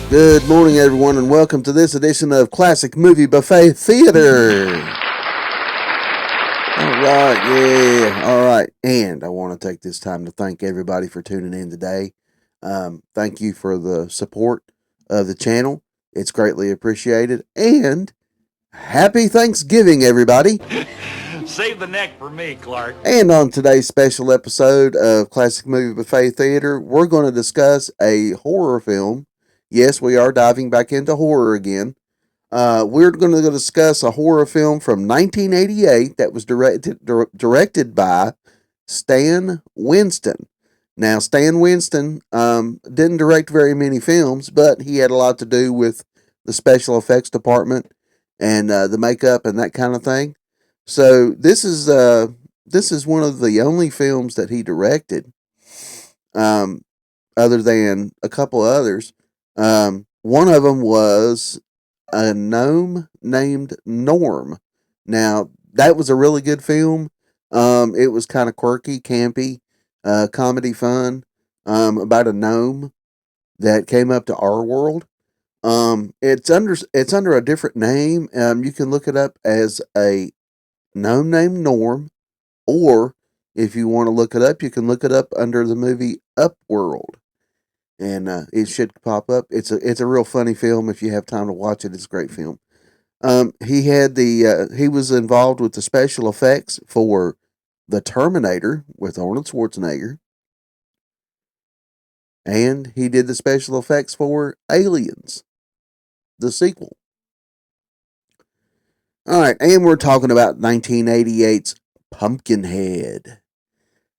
Good morning, everyone, and welcome to this edition of Classic Movie Buffet Theater. All right. And I want to take this time to thank everybody for tuning in today. Thank you for the support of the channel. It's greatly appreciated. And happy Thanksgiving, everybody. Save the neck for me, Clark. And on today's special episode of Classic Movie Buffet Theater, we're going to discuss a horror film. Yes, we are diving back into horror again. We're going to discuss a horror film from 1988 that was directed by Stan Winston. Now, Stan Winston didn't direct very many films, but he had a lot to do with the special effects department and the makeup and that kind of thing. So this is one of the only films that he directed, other than a couple others. One of them was a gnome named Norm. Now, that was a really good film. It was kind of quirky, campy, comedy fun, about a gnome that came up to our world. It's under a different name. You can look it up as a gnome named Norm, or if you want to look it up, you can look it up under the movie Upworld, and it should pop up. It's a real funny film. If you have time to watch it, it's a great film. He was involved with the special effects for The Terminator with Arnold Schwarzenegger, and he did the special effects for Aliens, the sequel. All right, and we're talking about 1988's Pumpkinhead.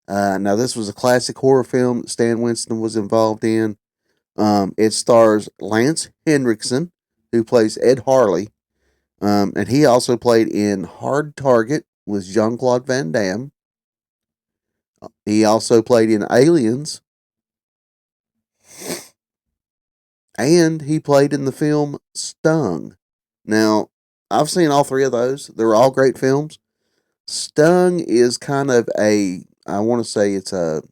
Now, this was a classic horror film that Stan Winston was involved in. It stars Lance Henriksen, who plays Ed Harley, and he also played in Hard Target with Jean-Claude Van Damme. He also played in Aliens, and he played in the film Stung. Now, I've seen all three of those. They're all great films. Stung is kind of I want to say it's a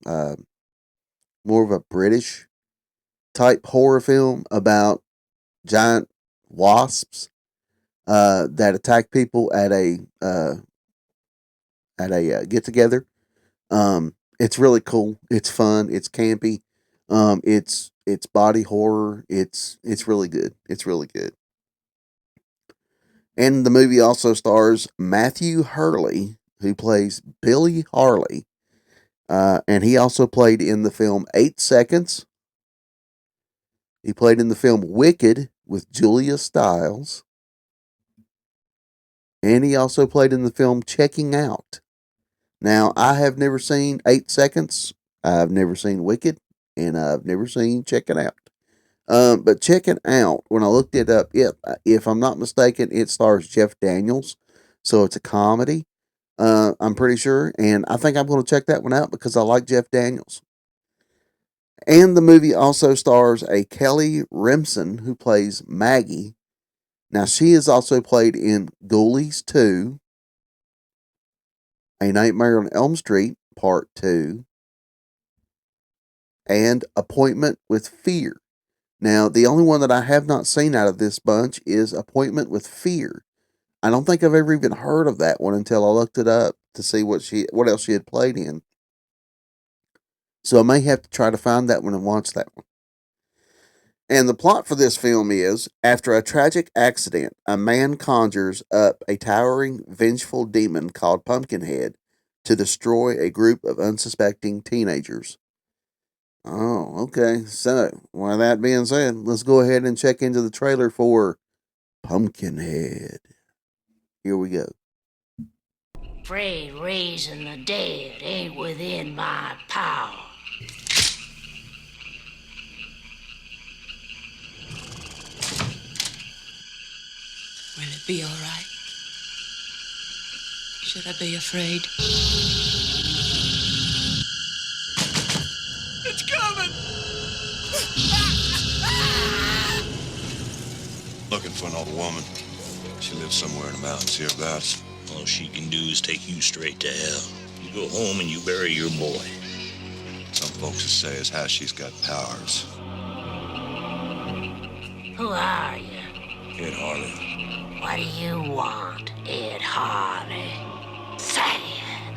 more of a British type horror film about giant wasps that attack people at a get together. It's really cool. It's fun. It's campy. It's body horror. It's really good. It's really good. And the movie also stars Matthew Hurley, who plays Billy Harley. And he also played in the film 8 Seconds. He played in the film Wicked with Julia Stiles. And he also played in the film Checking Out. Now, I have never seen 8 Seconds. I've never seen Wicked. And I've never seen Checking Out. But Checking Out, when I looked it up, if I'm not mistaken, it stars Jeff Daniels. So it's a comedy, I'm pretty sure. And I think I'm going to check that one out because I like Jeff Daniels. And the movie also stars a Kelly Remsen, who plays Maggie. Now, she has also played in Ghoulies 2, A Nightmare on Elm Street, Part 2, and Appointment with Fear. Now, the only one that I have not seen out of this bunch is Appointment with Fear. I don't think I've ever even heard of that one until I looked it up to see what else she had played in. So I may have to try to find that one and watch that one. And the plot for this film is, after a tragic accident, a man conjures up a towering, vengeful demon called Pumpkinhead to destroy a group of unsuspecting teenagers. Oh, okay. So, with that being said, let's go ahead and check into the trailer for Pumpkinhead. Here we go. Afraid raising the dead ain't within my power. Will it be all right? Should I be afraid? It's coming! Looking for an old woman. She lives somewhere in the mountains hereabouts. All she can do is take you straight to hell. You go home and you bury your boy. Some folks say as how she's got powers. Who are you? Ed Harley. What do you want, Ed Harley? Say it.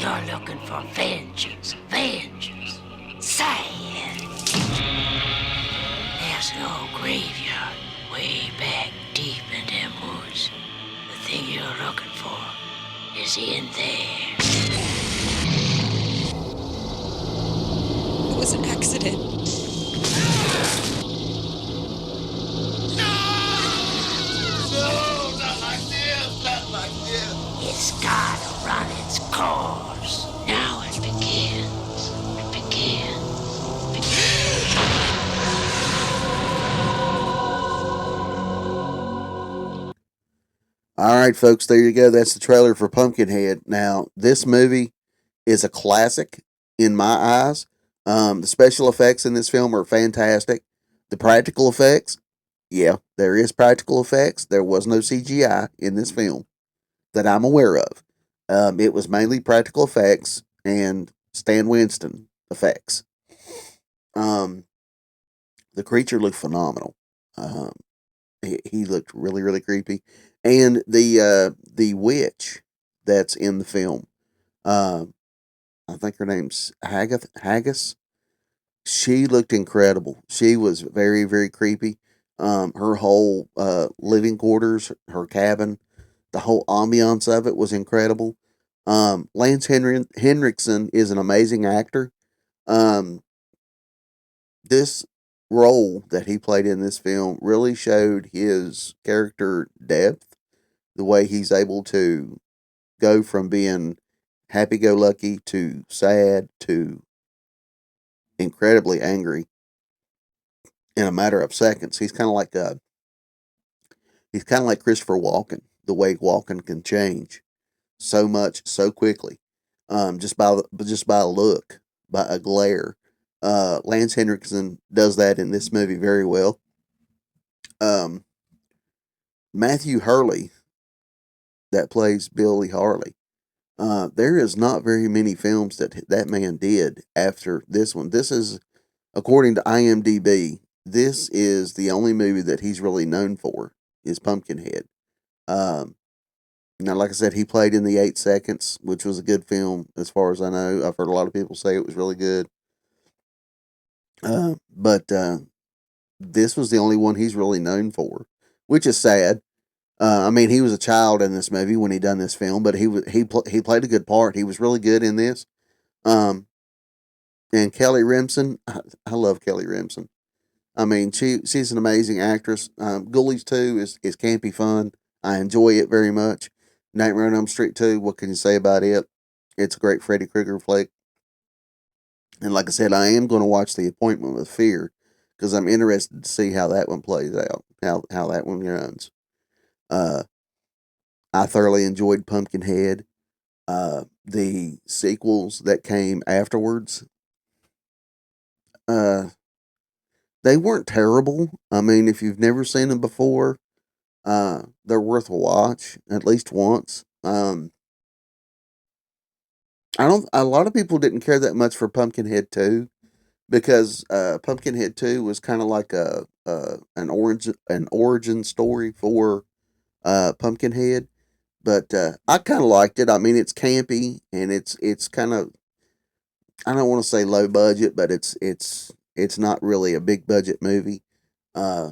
You're looking for vengeance. Vengeance. Say it. There's an old graveyard way back deep in them woods. The thing you're looking for is in there. It was an accident. No, not like this, not like this. It's gotta run its course. Now it begins. It begins. All right, folks, there you go. That's the trailer for Pumpkinhead. Now, this movie is a classic in my eyes. The special effects in this film are fantastic. The practical effects, yeah, there is practical effects. There was no CGI in this film that I'm aware of. It was mainly practical effects and Stan Winston effects. Um, the creature looked phenomenal. Um, he looked really, really creepy, and the witch that's in the film. Um, I think her name's Haggis. She looked incredible. She was very, very creepy. Her whole living quarters, her cabin, the whole ambiance of it was incredible. Henriksen is an amazing actor. Um, this role that he played in this film really showed his character depth, the way he's able to go from being happy go lucky to sad to incredibly angry in a matter of seconds. He's kind of like Christopher Walken, the way Walken can change so much so quickly, just by a look, by a glare. Lance Henriksen does that in this movie very well. Um, Matthew Hurley, that plays Billy Harley. There is not very many films that that man did after this one. This is, according to IMDb, this is the only movie that he's really known for is Pumpkinhead. Um, Now, like I said, he played in the 8 Seconds, which was a good film as far as I know. I've heard a lot of people say it was really good. But this was the only one he's really known for, which is sad. I mean, he was a child in this movie when he done this film, but he played a good part. He was really good in this. Um, and Kelly Remsen, I love Kelly Remsen. I mean, she's an amazing actress. Ghoulies 2 is campy fun. I enjoy it very much. Nightmare on Elm Street 2, what can you say about it? It's a great Freddy Krueger flick. And like I said, I am going to watch The Appointment with Fear because I'm interested to see how that one plays out, how that one runs. Uh, I thoroughly enjoyed Pumpkinhead. The sequels that came afterwards, uh, they weren't terrible. I mean, if you've never seen them before, they're worth a watch at least once. I don't. A lot of people didn't care that much for Pumpkinhead 2 because Pumpkinhead 2 was kind of like an origin story for Pumpkinhead. But I kind of liked it. I mean, it's campy and it's kind of, I don't want to say low budget, but it's not really a big budget movie. Uh,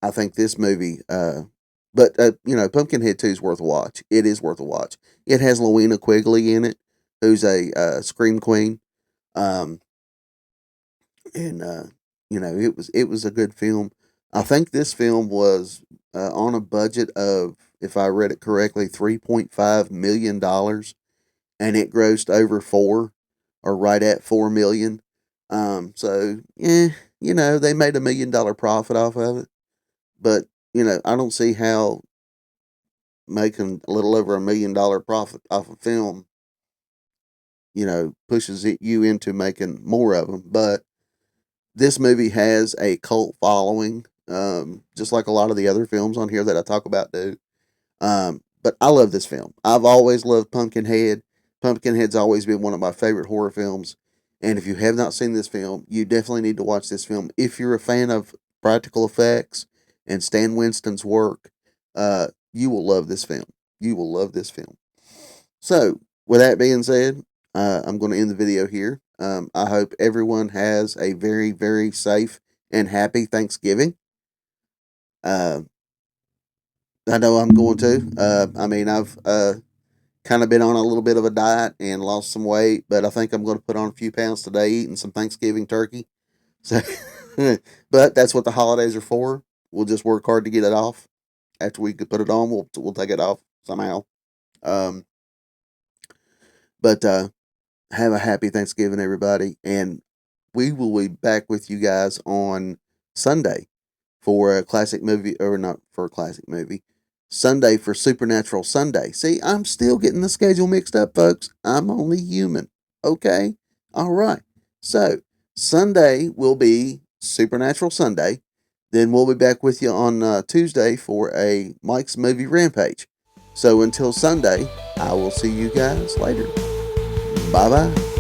I think this movie, but Pumpkinhead 2 is worth a watch. It is worth a watch. It has Lowena Quigley in it, who's a scream queen. Um, and it was a good film. I think this film was on a budget of, if I read it correctly, $3.5 million, and it grossed over four, or right at 4 million. So yeah, they made $1 million profit off of it, but I don't see how making a little over $1 million profit off a film, pushes you into making more of them. But this movie has a cult following, just like a lot of the other films on here that I talk about do. But I love this film. I've always loved Pumpkinhead. Pumpkinhead's always been one of my favorite horror films. And if you have not seen this film, you definitely need to watch this film. If you're a fan of practical effects and Stan Winston's work, you will love this film. You will love this film. So, with that being said, I'm going to end the video here. I hope everyone has a very, very safe and happy Thanksgiving. I know I'm going to. I mean, I've kind of been on a little bit of a diet and lost some weight, but I think I'm going to put on a few pounds today eating some Thanksgiving turkey. So, but that's what the holidays are for. We'll just work hard to get it off. After we could put it on, we'll take it off somehow. Um, but have a happy Thanksgiving, everybody, and we will be back with you guys on Sunday for a classic movie, or not for a classic movie. Sunday for Supernatural Sunday. See, I'm still getting the schedule mixed up, folks. I'm only human. Okay? All right. So, Sunday will be Supernatural Sunday. Then we'll be back with you on Tuesday for a Mike's Movie Rampage. So, until Sunday, I will see you guys later. Bye bye.